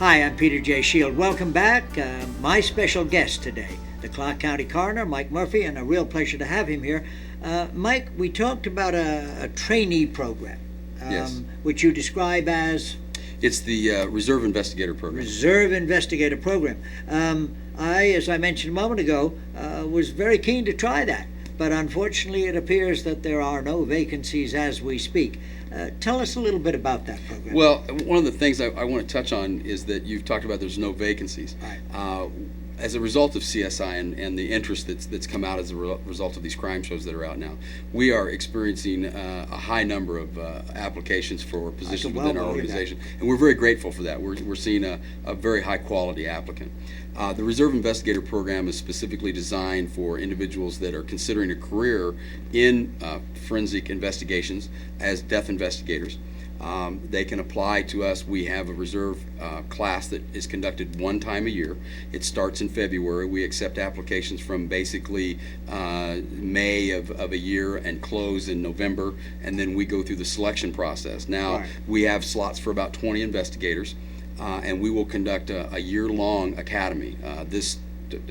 Hi, I'm Peter J. Shield. Welcome back. My special guest today, the Clark County Coroner, Mike Murphy, and a real pleasure to have him here. Mike, we talked about a trainee program, Yes. which you describe as? It's the Reserve Investigator Program. Reserve Investigator Program. As I mentioned a moment ago, was very keen to try that, but unfortunately it appears that there are no vacancies as we speak. Tell us a little bit about that program. Well, one of the things I want to touch on is that you've talked about there's no vacancies. Right. As a result of CSI and the interest that's come out as a result of these crime shows that are out now, we are experiencing a high number of applications for positions within our organization, and we're very grateful for that. We're seeing a very high quality applicant. The Reserve Investigator Program is specifically designed for individuals that are considering a career in forensic investigations as death investigators. They can apply to us. We have a reserve class that is conducted one time a year. It starts in February. We accept applications from basically May of a year and close in November, and then we go through the selection process. Now, Right. We have slots for about 20 investigators, and we will conduct a year-long academy.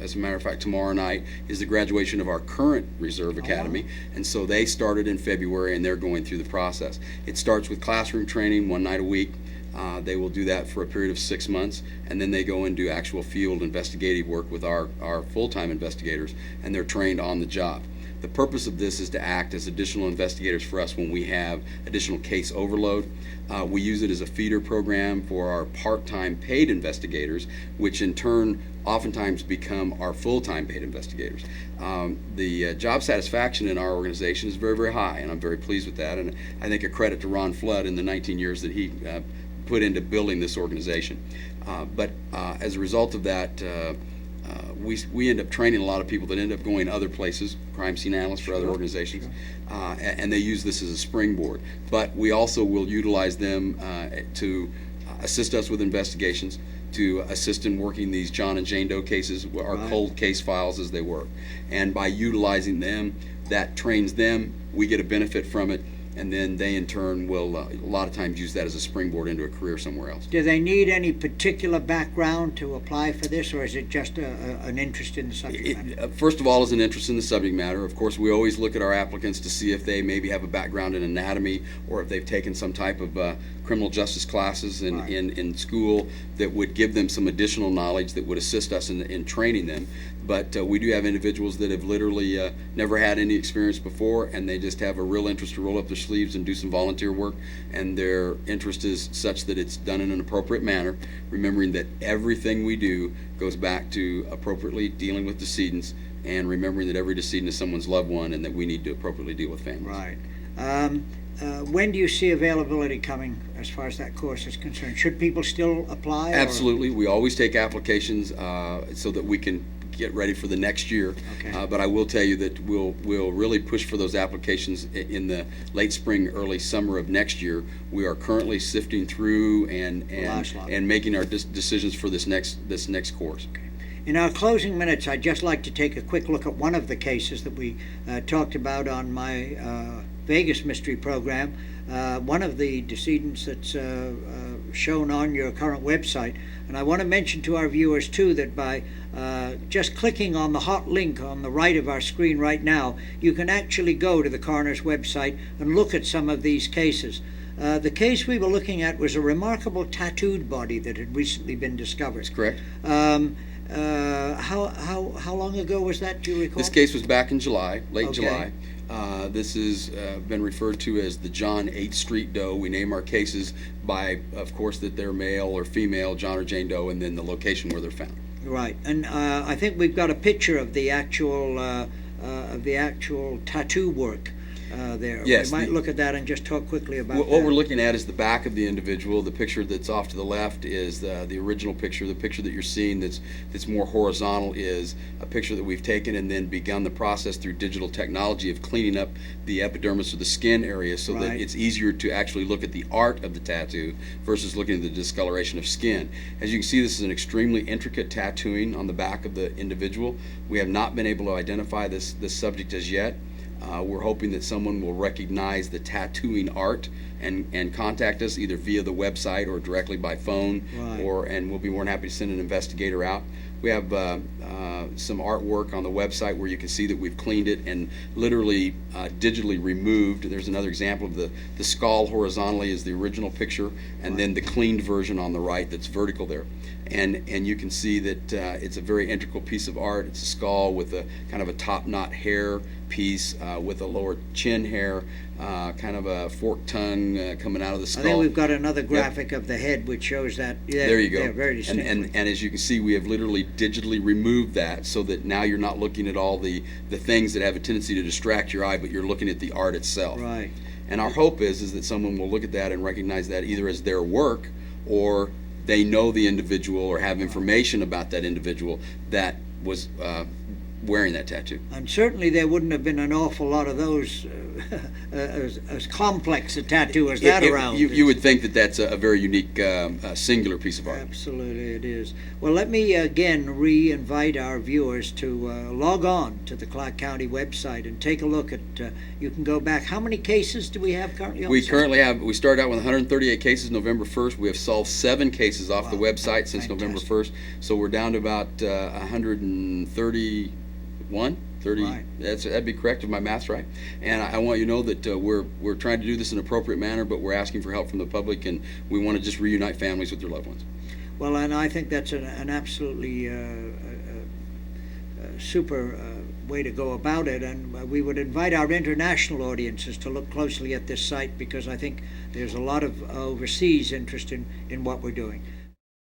As a matter of fact, tomorrow night is the graduation of our current Reserve Academy, and so they started in February and they're going through the process. It starts with classroom training one night a week. They will do that for a period of 6 months, and then they go and do actual field investigative work with our full-time investigators, and they're trained on the job. The purpose of this is to act as additional investigators for us when we have additional case overload. We use it as a feeder program for our part-time paid investigators, which in turn oftentimes become our full-time paid investigators. The job satisfaction in our organization is very, very high, and I'm very pleased with that. And I think a credit to Ron Flood in the 19 years that he put into building this organization. But as a result of that, we end up training a lot of people that end up going other places, crime scene analysts for other organizations, and they use this as a springboard. But we also will utilize them to assist us with investigations, to assist in working these John and Jane Doe cases, our cold case files as they work. And by utilizing them, that trains them, we get a benefit from it, and then they in turn will a lot of times use that as a springboard into a career somewhere else. Do they need any particular background to apply for this, or is it just an interest in the subject matter? First of all, is an interest in the subject matter. Of course, we always look at our applicants to see if they maybe have a background in anatomy or if they've taken some type of criminal justice classes in school that would give them some additional knowledge that would assist us in training them. But we do have individuals that have literally never had any experience before, and they just have a real interest to roll up their sleeves and do some volunteer work, and their interest is such that it's done in an appropriate manner, remembering that everything we do goes back to appropriately dealing with decedents, and remembering that every decedent is someone's loved one and that we need to appropriately deal with families. Right. When do you see availability coming as far as that course is concerned? Should people still apply? Absolutely. We always take applications so that we can get ready for the next year. Okay. But I will tell you that we'll really push for those applications in the late spring, early summer of next year. We are currently sifting through and making our decisions for this next course. Okay. In our closing minutes, I'd just like to take a quick look at one of the cases that we talked about on my Vegas mystery program. One of the decedents that's shown on your current website. And I want to mention to our viewers too that by just clicking on the hot link on the right of our screen right now, you can actually go to the coroner's website and look at some of these cases. The case we were looking at was a remarkable tattooed body that had recently been discovered. That's correct. How long ago was that, do you recall? This case was back in July, late Okay. July. This has been referred to as the John 8th Street Doe. We name our cases by, of course, that they're male or female, John or Jane Doe, and then the location where they're found. Right, and I think we've got a picture of the actual tattoo work there. Yes, we might look at that and just talk quickly about what we're looking at is the back of the individual. The picture that's off to the left is the original picture. The picture that you're seeing that's more horizontal is a picture that we've taken and then begun the process through digital technology of cleaning up the epidermis or the skin area so that it's easier to actually look at the art of the tattoo versus looking at the discoloration of skin. As you can see, this is an extremely intricate tattooing on the back of the individual. We have not been able to identify this subject as yet. We're hoping that someone will recognize the tattooing art and contact us either via the website or directly by phone, Right. and we'll be more than happy to send an investigator out. We have some artwork on the website where you can see that we've cleaned it and literally digitally removed. There's another example of the skull horizontally is the original picture, and then the cleaned version on the right that's vertical there. And you can see that it's a very integral piece of art. It's a skull with a kind of a top knot hair piece with a lower chin hair, kind of a forked tongue coming out of the skull. I think we've got another graphic of the head which shows that. Yeah, there you go. Yeah, very and, distinctly. and as you can see, we have literally digitally removed that so that now you're not looking at all the things that have a tendency to distract your eye, but you're looking at the art itself. Right. And our hope is that someone will look at that and recognize that either as their work or they know the individual or have information about that individual that was wearing that tattoo. And certainly there wouldn't have been an awful lot of those as complex a tattoo as that around. You would think that that's a very unique, singular piece of art. Absolutely, it is. Well, let me again re-invite our viewers to log on to the Clark County website and take a look at. You can go back. How many cases do we have currently on We site? currently have. We started out with 138 cases November 1st. We have solved 7 cases off the Wow, website since November fantastic. 1st. So we're down to about 131. 30. Right. That'd be correct if my math's right. And I want you to know that we're trying to do this in an appropriate manner, but we're asking for help from the public, and we want to just reunite families with their loved ones. Well, and I think that's an absolutely super way to go about it, and we would invite our international audiences to look closely at this site because I think there's a lot of overseas interest in what we're doing.